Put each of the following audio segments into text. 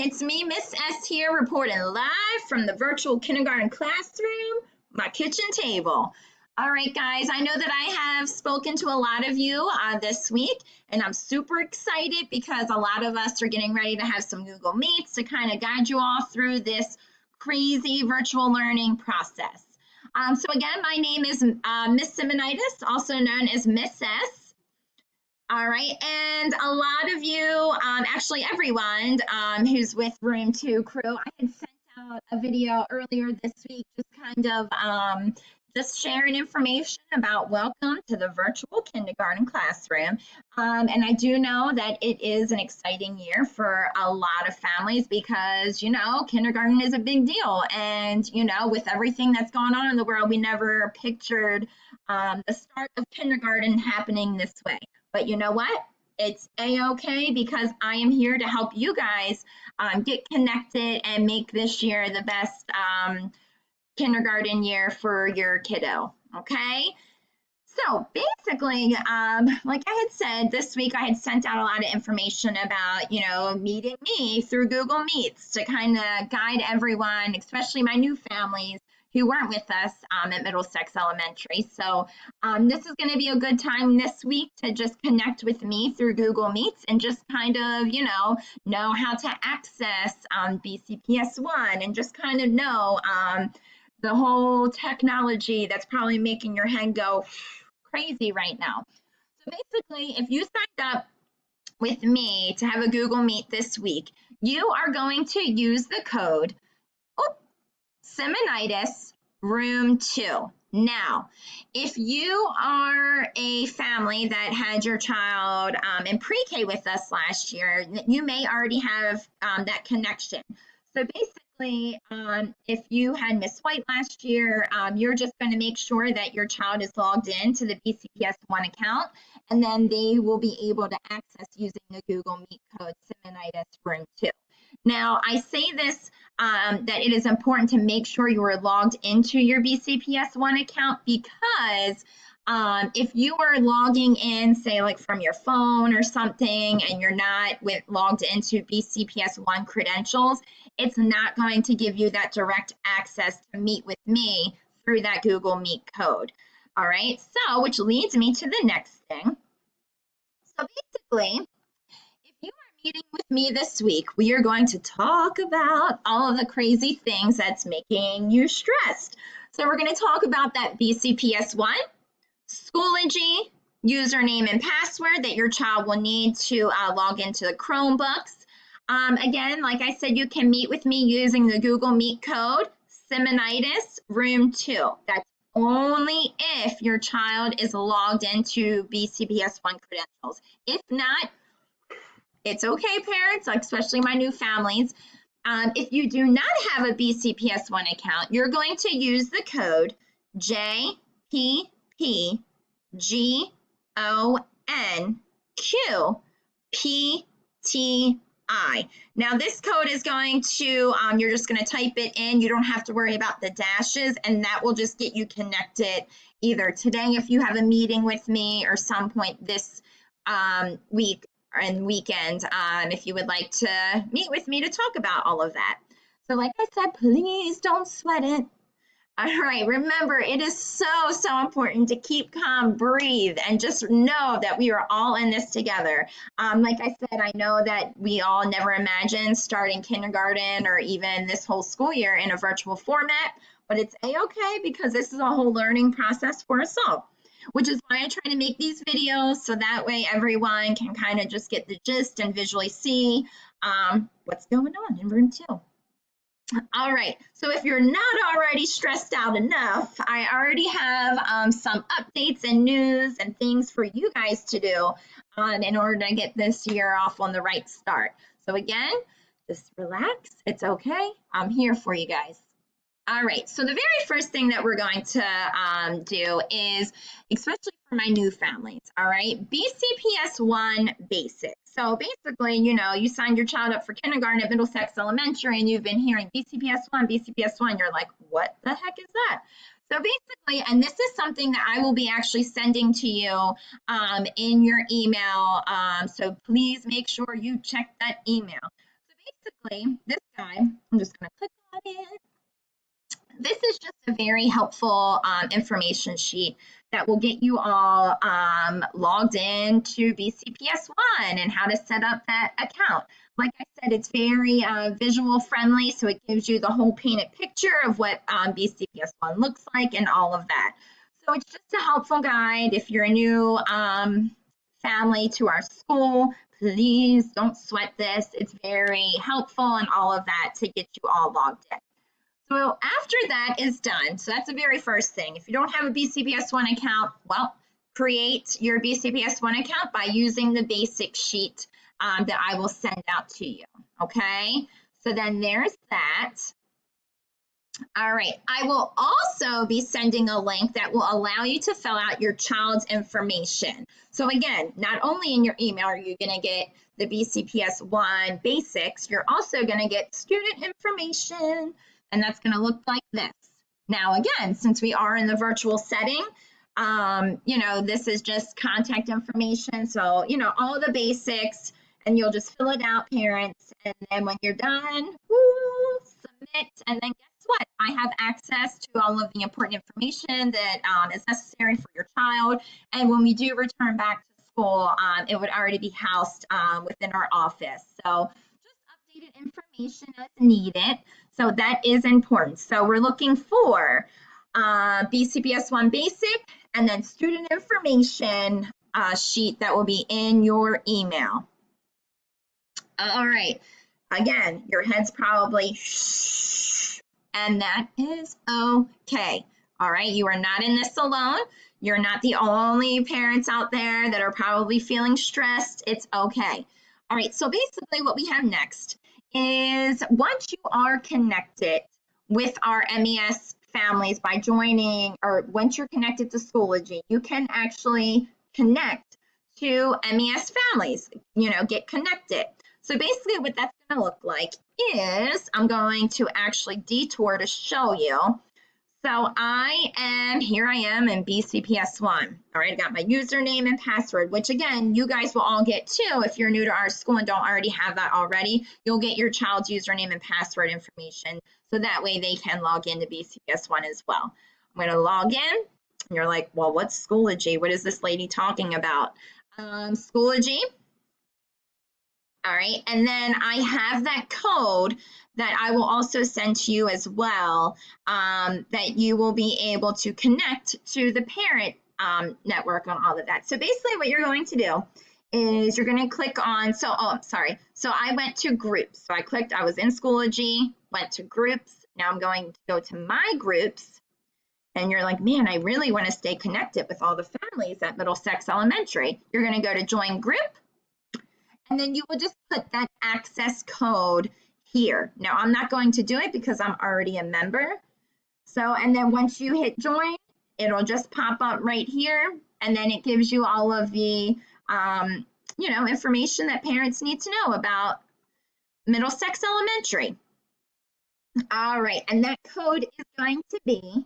it's me, Miss S here, reporting live from the virtual kindergarten classroom, my kitchen table. All right, guys, I know that I have spoken to a lot of you this week, and I'm super excited because a lot of us are getting ready to have some Google Meets to kind of guide you all through this crazy virtual learning process. So again, my name is Miss Simonitis, also known as Miss S. All right, and a lot of you, actually everyone who's with Room 2 crew, I had sent out a video earlier this week just kind of just sharing information about welcome to the virtual kindergarten classroom. And I do know that it is an exciting year for a lot of families because, you know, kindergarten is a big deal. And, you know, with everything that's going on in the world, we never pictured the start of kindergarten happening this way. But you know what? It's a-okay because I am here to help you guys get connected and make this year the best kindergarten year for your kiddo, okay? So basically, like I had said, this week I had sent out a lot of information about, you know, meeting me through Google Meets to kind of guide everyone, especially my new families, who weren't with us at Middlesex Elementary. So this is going to be a good time this week to just connect with me through Google Meets and just kind of, you know how to access BCPS 1 and just kind of know the whole technology that's probably making your head go crazy right now. So basically, if you signed up with me to have a Google Meet this week, you are going to use the code Simonitis Room 2. Now, if you are a family that had your child in pre-K with us last year, you may already have that connection. So basically, if you had Miss White last year, you're just going to make sure that your child is logged in to the BCPS 1 account, and then they will be able to access using the Google Meet code Simonitis Room 2. Now, I say this that it is important to make sure you are logged into your BCPS 1 account because if you are logging in, say like from your phone or something, and you're not logged into BCPS 1 credentials, it's not going to give you that direct access to meet with me through that Google Meet code. All right, so which leads me to the next thing. So basically, if you are meeting with me this week, we are going to talk about all of the crazy things that's making you stressed. So we're going to talk about that BCPS 1, Schoology, username and password that your child will need to log into the Chromebooks. Again, like I said, you can meet with me using the Google Meet code Simonitis Room 2. That's only if your child is logged into BCPS 1 credentials. If not, it's okay, parents, especially my new families. If you do not have a BCPS 1 account, you're going to use the code JPPGONQPTI. Now this code is going to, you're just going to type it in. You don't have to worry about the dashes, and that will just get you connected either today if you have a meeting with me or some point this week and weekend if you would like to meet with me to talk about all of that. So like I said, please don't sweat it. All right, remember, it is so important to keep calm, breathe, and just know that we are all in this together. Like I said, I know that we all never imagined starting kindergarten or even this whole school year in a virtual format, but it's a-okay because this is a whole learning process for us all, which is why I try to make these videos so that way everyone can kind of just get the gist and visually see what's going on in Room 2. All right, so if you're not already stressed out enough, I already have some updates and news and things for you guys to do in order to get this year off on the right start. So again, just relax, it's okay, I'm here for you guys. All right, so the very first thing that we're going to do is, especially for my new families, all right, BCPS 1 Basic. So basically, you know, you signed your child up for kindergarten at Middlesex Elementary and you've been hearing BCPS 1, BCPS 1, you're like, what the heck is that? So basically, and this is something that I will be actually sending to you in your email, so please make sure you check that email. So basically, this guy, I'm just going to click on it. This is just a very helpful information sheet that will get you all logged in to BCPS One and how to set up that account. Like I said, it's very visual friendly, so it gives you the whole painted picture of what BCPS One looks like and all of that. So it's just a helpful guide. If you're a new family to our school, please don't sweat this. It's very helpful and all of that to get you all logged in. So after that is done, so that's the very first thing. If you don't have a BCPS One account, well, create your BCPS One account by using the basic sheet that I will send out to you, okay? So then there's that. All right, I will also be sending a link that will allow you to fill out your child's information. So again, not only in your email are you going to get the BCPS One basics, you're also going to get student information, and that's going to look like this. Now, again, since we are in the virtual setting, you know, this is just contact information. So, you know, all the basics, and you'll just fill it out, parents. And then when you're done, woo, submit. And then guess what? I have access to all of the important information that is necessary for your child. And when we do return back to school, it would already be housed within our office. So just updated information as needed. So that is important. So we're looking for BCPS One Basic and then student information sheet that will be in your email. All right. Again, your head's probably shh, and that is okay. All right. You are not in this alone. You're not the only parents out there that are probably feeling stressed. It's okay. All right. So basically what we have next is once you are connected with our MES families by joining, or once you're connected to Schoology, you can actually connect to MES families, you know, get connected. So basically what that's going to look like is I'm going to actually detour to show you. So here I am in BCPS One. All right, I got my username and password, which again, you guys will all get too. If you're new to our school and don't already have that already, you'll get your child's username and password information. So that way they can log into BCPS One as well. I'm going to log in. And you're like, well, what's Schoology? What is this lady talking about? Schoology. All right, and then I have that code that I will also send to you as well, that you will be able to connect to the parent network on all of that. So basically what you're going to do is you're going to click on, so I went to groups. So I was in Schoology, went to groups. Now I'm going to go to my groups. And you're like, man, I really want to stay connected with all the families at Middlesex Elementary. You're going to go to join group. And then you will just put that access code here. Now, I'm not going to do it because I'm already a member. So, and then once you hit join, it'll just pop up right here. And then it gives you all of the, you know, information that parents need to know about Middlesex Elementary. All right, and that code is going to be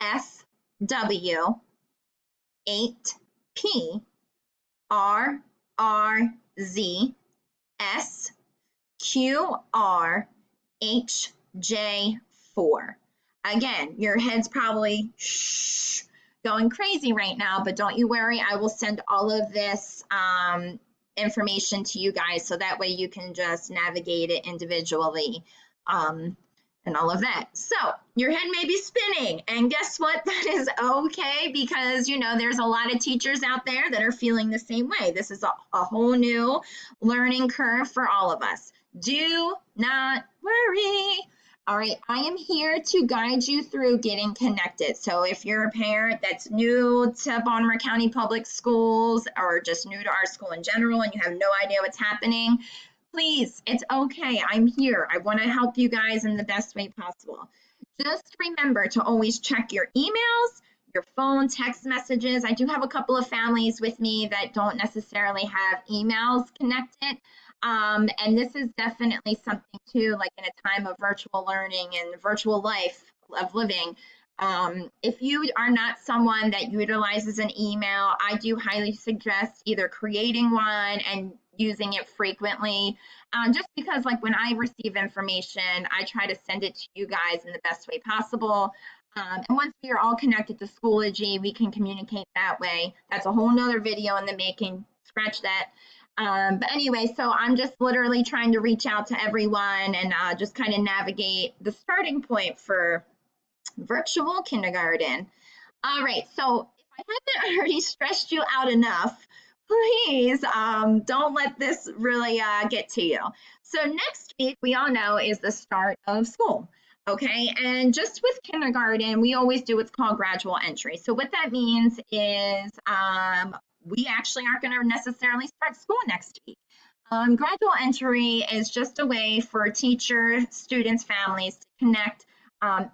SW8PRRZSQRHJ4. Again, your head's probably going crazy right now, but don't you worry. I will send all of this information to you guys so that way you can just navigate it individually. And all of that. So your head may be spinning, and guess what? That is okay, because you know there's a lot of teachers out there that are feeling the same way. This is a whole new learning curve for all of us. Do not worry. All right, I am here to guide you through getting connected. So if you're a parent that's new to Baltimore County Public Schools or just new to our school in general and you have no idea what's happening, please, it's okay. I'm here. I want to help you guys in the best way possible. Just remember to always check your emails, your phone, text messages. I do have a couple of families with me that don't necessarily have emails connected. And this is definitely something too, like in a time of virtual learning and virtual life of living. If you are not someone that utilizes an email, I do highly suggest either creating one and using it frequently, just because like when I receive information, I try to send it to you guys in the best way possible. And once we are all connected to Schoology, we can communicate that way. That's a whole nother video in the making. Scratch that. But anyway, so I'm just literally trying to reach out to everyone and just kind of navigate the starting point for virtual kindergarten. All right, so if I haven't already stressed you out enough, please don't let this really get to you. So next week, we all know, is the start of school. Okay, and just with kindergarten, we always do what's called gradual entry. So what that means is we actually aren't going to necessarily start school next week. Gradual entry is just a way for teachers, students, families to connect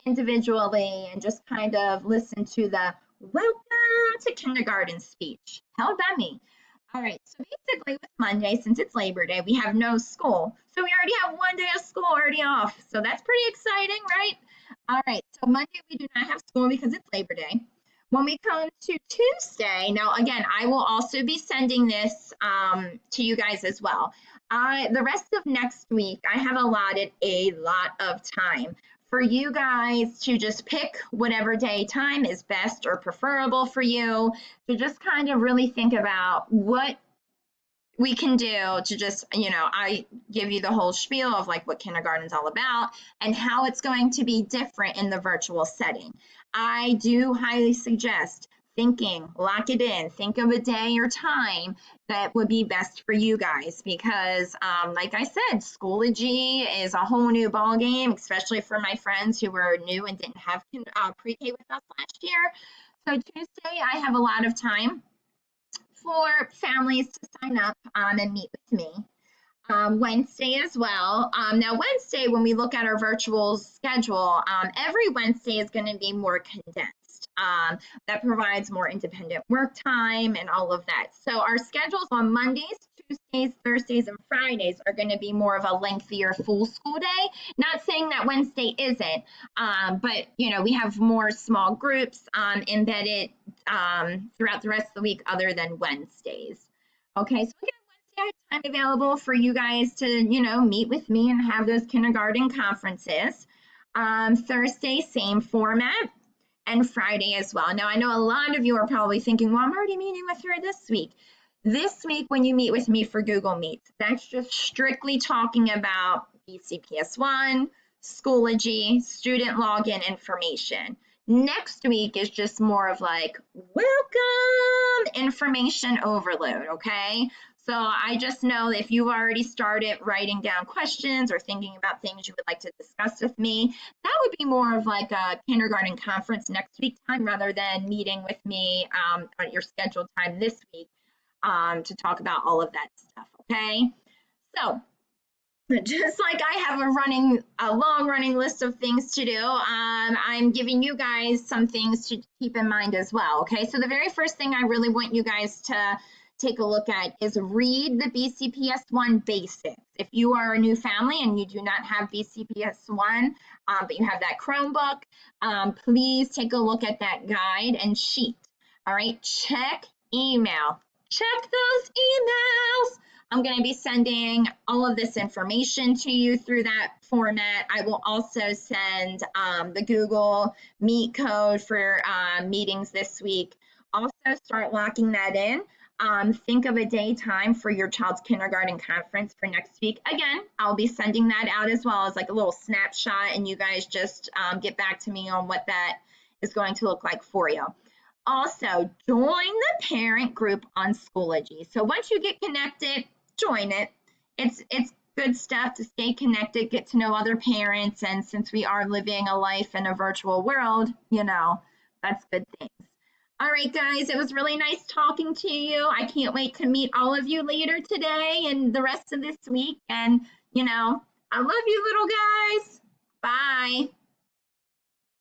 individually and just kind of listen to the welcome to kindergarten speech held by me. All right, so basically with Monday, since it's Labor Day, we have no school. So we already have one day of school already off. So that's pretty exciting, right? All right, so Monday we do not have school because it's Labor Day. When we come to Tuesday, now again, I will also be sending this to you guys as well. The rest of next week, I have allotted a lot of time for you guys to just pick whatever day time is best or preferable for you, to just kind of really think about what we can do to just, I give you the whole spiel of like what kindergarten's all about and how it's going to be different in the virtual setting. I do highly suggest lock it in, think of a day or time that would be best for you guys because, like I said, Schoology is a whole new ball game, especially for my friends who were new and didn't have pre-K with us last year. So Tuesday, I have a lot of time for families to sign up and meet with me. Wednesday as well. Now, Wednesday, when we look at our virtual schedule, every Wednesday is going to be more condensed. That provides more independent work time and all of that. So our schedules on Mondays, Tuesdays, Thursdays, and Fridays are going to be more of a lengthier full school day. Not saying that Wednesday isn't, but we have more small groups embedded throughout the rest of the week other than Wednesdays. Okay, so again, Wednesday I have time available for you guys to, meet with me and have those kindergarten conferences. Thursday, same format. And Friday as well. Now, I know a lot of you are probably thinking, well, I'm already meeting with her this week. This week, when you meet with me for Google Meets, that's just strictly talking about Bcps 1, Schoology, student login information. Next week is just more of like, welcome, information overload, okay? So I just know that if you've already started writing down questions or thinking about things you would like to discuss with me, that would be more of like a kindergarten conference next week time rather than meeting with me at your scheduled time this week to talk about all of that stuff, okay? So just like I have a long running list of things to do, I'm giving you guys some things to keep in mind as well, okay? So the very first thing I really want you guys to take a look at is read the Bcps 1 basics. If you are a new family and you do not have Bcps 1, but you have that Chromebook, please take a look at that guide and sheet. All right, check email. Check those emails. I'm going to be sending all of this information to you through that format. I will also send the Google Meet code for meetings this week. Also start locking that in. Think of a day time for your child's kindergarten conference for next week. Again, I'll be sending that out as well as like a little snapshot, and you guys just get back to me on what that is going to look like for you. Also, join the parent group on Schoology. So once you get connected, join it. It's good stuff to stay connected, get to know other parents, and since we are living a life in a virtual world, that's good things. All right, guys, it was really nice talking to you. I can't wait to meet all of you later today and the rest of this week. And, I love you, little guys. Bye.